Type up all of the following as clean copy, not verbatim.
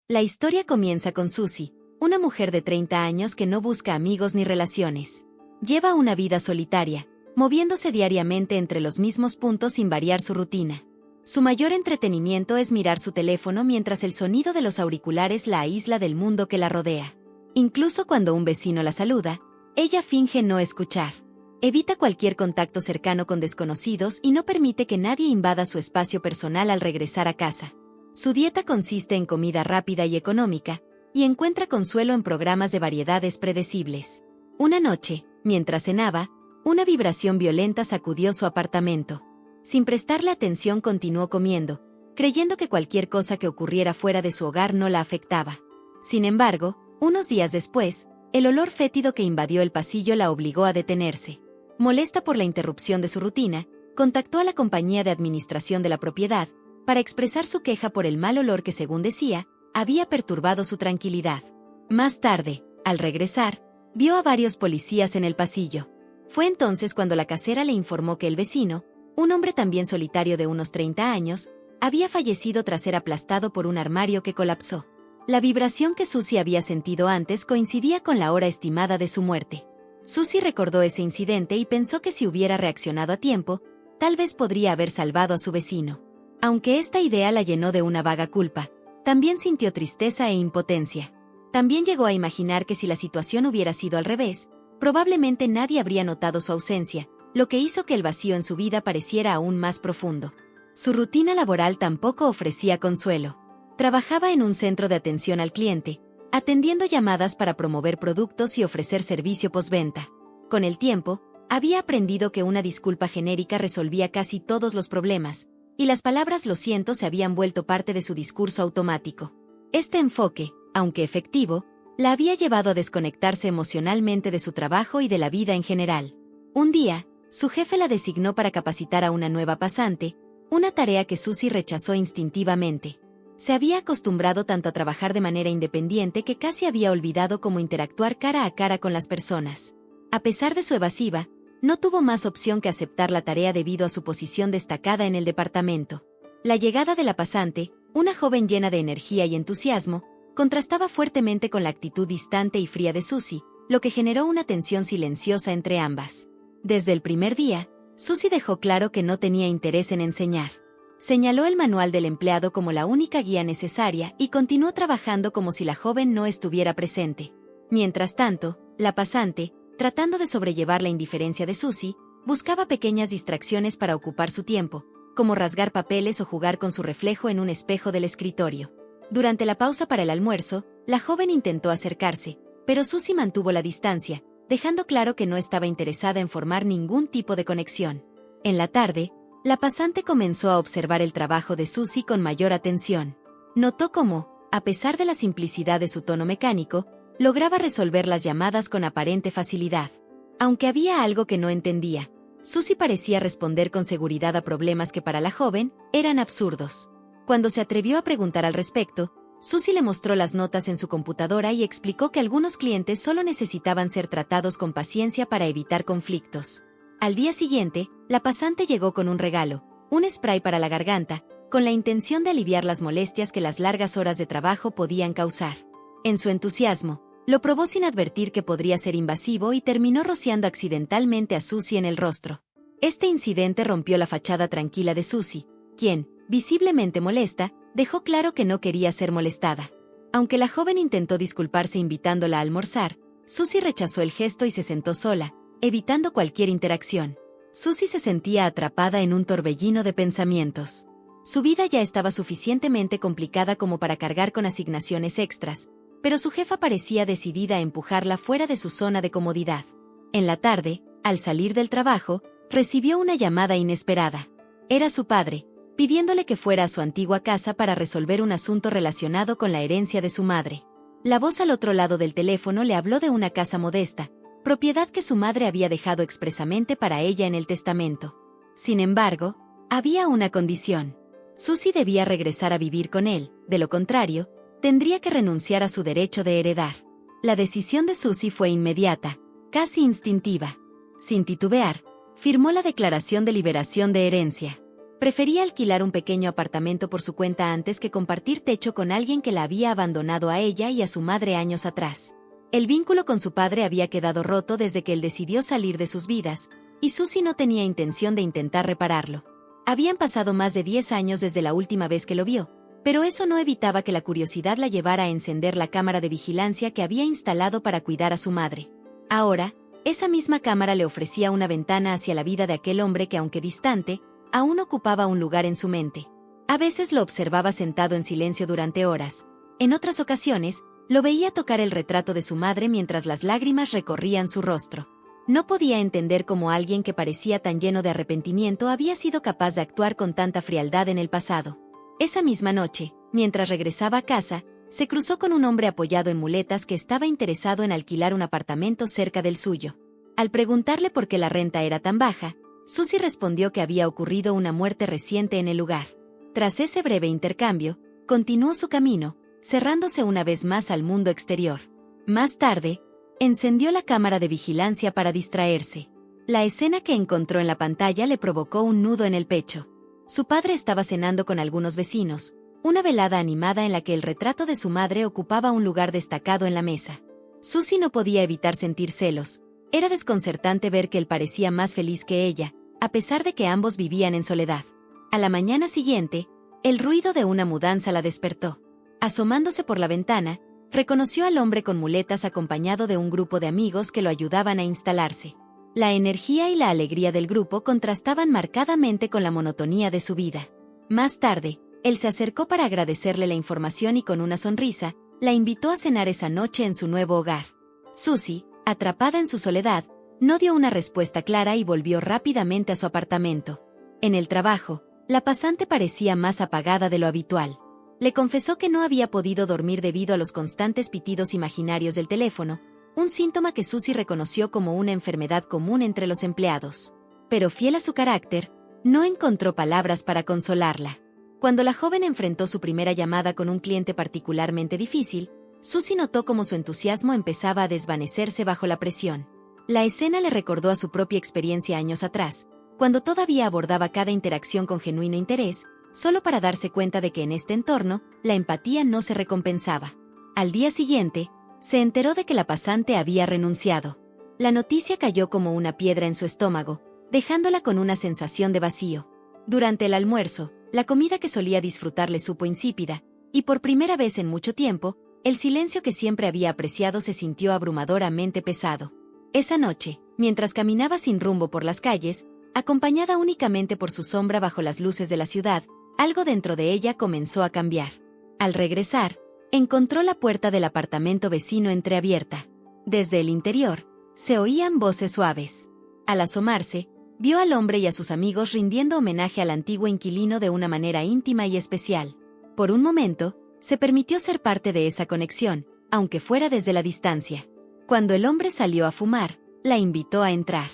La historia comienza con Susie, una mujer de 30 años que no busca amigos ni relaciones. Lleva una vida solitaria, moviéndose diariamente entre los mismos puntos sin variar su rutina. Su mayor entretenimiento es mirar su teléfono mientras el sonido de los auriculares la aísla del mundo que la rodea. Incluso cuando un vecino la saluda, ella finge no escuchar. Evita cualquier contacto cercano con desconocidos y no permite que nadie invada su espacio personal al regresar a casa. Su dieta consiste en comida rápida y económica, y encuentra consuelo en programas de variedades predecibles. Una noche, mientras cenaba, una vibración violenta sacudió su apartamento. Sin prestarle atención continuó comiendo, creyendo que cualquier cosa que ocurriera fuera de su hogar no la afectaba. Sin embargo, unos días después, el olor fétido que invadió el pasillo la obligó a detenerse. Molesta por la interrupción de su rutina, contactó a la compañía de administración de la propiedad para expresar su queja por el mal olor que, según decía, había perturbado su tranquilidad. Más tarde, al regresar, vio a varios policías en el pasillo. Fue entonces cuando la casera le informó que el vecino, un hombre también solitario de unos 30 años, había fallecido tras ser aplastado por un armario que colapsó. La vibración que Susie había sentido antes coincidía con la hora estimada de su muerte. Susie recordó ese incidente y pensó que si hubiera reaccionado a tiempo, tal vez podría haber salvado a su vecino. Aunque esta idea la llenó de una vaga culpa, también sintió tristeza e impotencia. También llegó a imaginar que si la situación hubiera sido al revés, probablemente nadie habría notado su ausencia, lo que hizo que el vacío en su vida pareciera aún más profundo. Su rutina laboral tampoco ofrecía consuelo. Trabajaba en un centro de atención al cliente, atendiendo llamadas para promover productos y ofrecer servicio postventa. Con el tiempo, había aprendido que una disculpa genérica resolvía casi todos los problemas, y las palabras "lo siento" se habían vuelto parte de su discurso automático. Este enfoque, aunque efectivo, la había llevado a desconectarse emocionalmente de su trabajo y de la vida en general. Un día, su jefe la designó para capacitar a una nueva pasante, una tarea que Susie rechazó instintivamente. Se había acostumbrado tanto a trabajar de manera independiente que casi había olvidado cómo interactuar cara a cara con las personas. A pesar de su evasiva, no tuvo más opción que aceptar la tarea debido a su posición destacada en el departamento. La llegada de la pasante, una joven llena de energía y entusiasmo, contrastaba fuertemente con la actitud distante y fría de Susie, lo que generó una tensión silenciosa entre ambas. Desde el primer día, Susie dejó claro que no tenía interés en enseñar. Señaló el manual del empleado como la única guía necesaria y continuó trabajando como si la joven no estuviera presente. Mientras tanto, la pasante, tratando de sobrellevar la indiferencia de Susie, buscaba pequeñas distracciones para ocupar su tiempo, como rasgar papeles o jugar con su reflejo en un espejo del escritorio. Durante la pausa para el almuerzo, la joven intentó acercarse, pero Susie mantuvo la distancia, dejando claro que no estaba interesada en formar ningún tipo de conexión. En la tarde, la pasante comenzó a observar el trabajo de Susie con mayor atención. Notó cómo, a pesar de la simplicidad de su tono mecánico, lograba resolver las llamadas con aparente facilidad. Aunque había algo que no entendía, Susie parecía responder con seguridad a problemas que para la joven eran absurdos. Cuando se atrevió a preguntar al respecto, Susie le mostró las notas en su computadora y explicó que algunos clientes solo necesitaban ser tratados con paciencia para evitar conflictos. Al día siguiente, la pasante llegó con un regalo, un spray para la garganta, con la intención de aliviar las molestias que las largas horas de trabajo podían causar. En su entusiasmo, lo probó sin advertir que podría ser invasivo y terminó rociando accidentalmente a Susie en el rostro. Este incidente rompió la fachada tranquila de Susie, quien, visiblemente molesta, dejó claro que no quería ser molestada. Aunque la joven intentó disculparse invitándola a almorzar, Susie rechazó el gesto y se sentó sola, evitando cualquier interacción. Susie se sentía atrapada en un torbellino de pensamientos. Su vida ya estaba suficientemente complicada como para cargar con asignaciones extras, pero su jefa parecía decidida a empujarla fuera de su zona de comodidad. En la tarde, al salir del trabajo, recibió una llamada inesperada. Era su padre, pidiéndole que fuera a su antigua casa para resolver un asunto relacionado con la herencia de su madre. La voz al otro lado del teléfono le habló de una casa modesta, propiedad que su madre había dejado expresamente para ella en el testamento. Sin embargo, había una condición. Susie debía regresar a vivir con él, de lo contrario, tendría que renunciar a su derecho de heredar. La decisión de Susie fue inmediata, casi instintiva. Sin titubear, firmó la declaración de liberación de herencia. Prefería alquilar un pequeño apartamento por su cuenta antes que compartir techo con alguien que la había abandonado a ella y a su madre años atrás. El vínculo con su padre había quedado roto desde que él decidió salir de sus vidas, y Susie no tenía intención de intentar repararlo. Habían pasado más de 10 años desde la última vez que lo vio, pero eso no evitaba que la curiosidad la llevara a encender la cámara de vigilancia que había instalado para cuidar a su madre. Ahora, esa misma cámara le ofrecía una ventana hacia la vida de aquel hombre que, aunque distante, aún ocupaba un lugar en su mente. A veces lo observaba sentado en silencio durante horas. En otras ocasiones, lo veía tocar el retrato de su madre mientras las lágrimas recorrían su rostro. No podía entender cómo alguien que parecía tan lleno de arrepentimiento había sido capaz de actuar con tanta frialdad en el pasado. Esa misma noche, mientras regresaba a casa, se cruzó con un hombre apoyado en muletas que estaba interesado en alquilar un apartamento cerca del suyo. Al preguntarle por qué la renta era tan baja, Susie respondió que había ocurrido una muerte reciente en el lugar. Tras ese breve intercambio, continuó su camino, cerrándose una vez más al mundo exterior. Más tarde, encendió la cámara de vigilancia para distraerse. La escena que encontró en la pantalla le provocó un nudo en el pecho. Su padre estaba cenando con algunos vecinos, una velada animada en la que el retrato de su madre ocupaba un lugar destacado en la mesa. Susie no podía evitar sentir celos. Era desconcertante ver que él parecía más feliz que ella, a pesar de que ambos vivían en soledad. A la mañana siguiente, el ruido de una mudanza la despertó. Asomándose por la ventana, reconoció al hombre con muletas acompañado de un grupo de amigos que lo ayudaban a instalarse. La energía y la alegría del grupo contrastaban marcadamente con la monotonía de su vida. Más tarde, él se acercó para agradecerle la información y con una sonrisa, la invitó a cenar esa noche en su nuevo hogar. Susie, atrapada en su soledad, no dio una respuesta clara y volvió rápidamente a su apartamento. En el trabajo, la pasante parecía más apagada de lo habitual. Le confesó que no había podido dormir debido a los constantes pitidos imaginarios del teléfono, un síntoma que Susie reconoció como una enfermedad común entre los empleados. Pero fiel a su carácter, no encontró palabras para consolarla. Cuando la joven enfrentó su primera llamada con un cliente particularmente difícil, Susie notó cómo su entusiasmo empezaba a desvanecerse bajo la presión. La escena le recordó a su propia experiencia años atrás, cuando todavía abordaba cada interacción con genuino interés, solo para darse cuenta de que en este entorno, la empatía no se recompensaba. Al día siguiente, se enteró de que la pasante había renunciado. La noticia cayó como una piedra en su estómago, dejándola con una sensación de vacío. Durante el almuerzo, la comida que solía disfrutar le supo insípida, y por primera vez en mucho tiempo, el silencio que siempre había apreciado se sintió abrumadoramente pesado. Esa noche, mientras caminaba sin rumbo por las calles, acompañada únicamente por su sombra bajo las luces de la ciudad, algo dentro de ella comenzó a cambiar. Al regresar, encontró la puerta del apartamento vecino entreabierta. Desde el interior, se oían voces suaves. Al asomarse, vio al hombre y a sus amigos rindiendo homenaje al antiguo inquilino de una manera íntima y especial. Por un momento, se permitió ser parte de esa conexión, aunque fuera desde la distancia. Cuando el hombre salió a fumar, la invitó a entrar.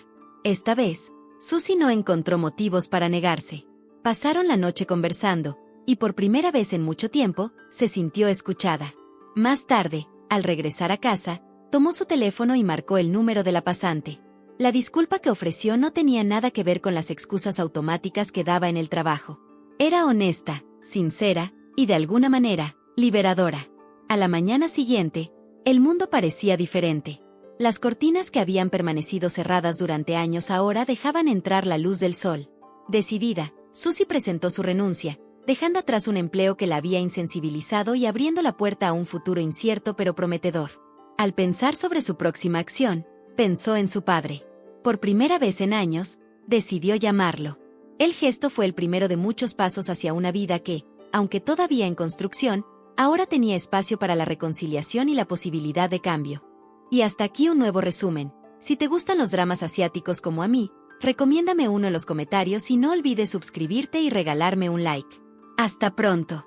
Esta vez, Susie no encontró motivos para negarse. Pasaron la noche conversando, y por primera vez en mucho tiempo, se sintió escuchada. Más tarde, al regresar a casa, tomó su teléfono y marcó el número de la pasante. La disculpa que ofreció no tenía nada que ver con las excusas automáticas que daba en el trabajo. Era honesta, sincera, y de alguna manera, liberadora. A la mañana siguiente, el mundo parecía diferente. Las cortinas que habían permanecido cerradas durante años ahora dejaban entrar la luz del sol. Decidida, Susie presentó su renuncia, dejando atrás un empleo que la había insensibilizado y abriendo la puerta a un futuro incierto pero prometedor. Al pensar sobre su próxima acción, pensó en su padre. Por primera vez en años, decidió llamarlo. El gesto fue el primero de muchos pasos hacia una vida que, aunque todavía en construcción, ahora tenía espacio para la reconciliación y la posibilidad de cambio. Y hasta aquí un nuevo resumen. Si te gustan los dramas asiáticos como a mí, recomiéndame uno en los comentarios y no olvides suscribirte y regalarme un like. ¡Hasta pronto!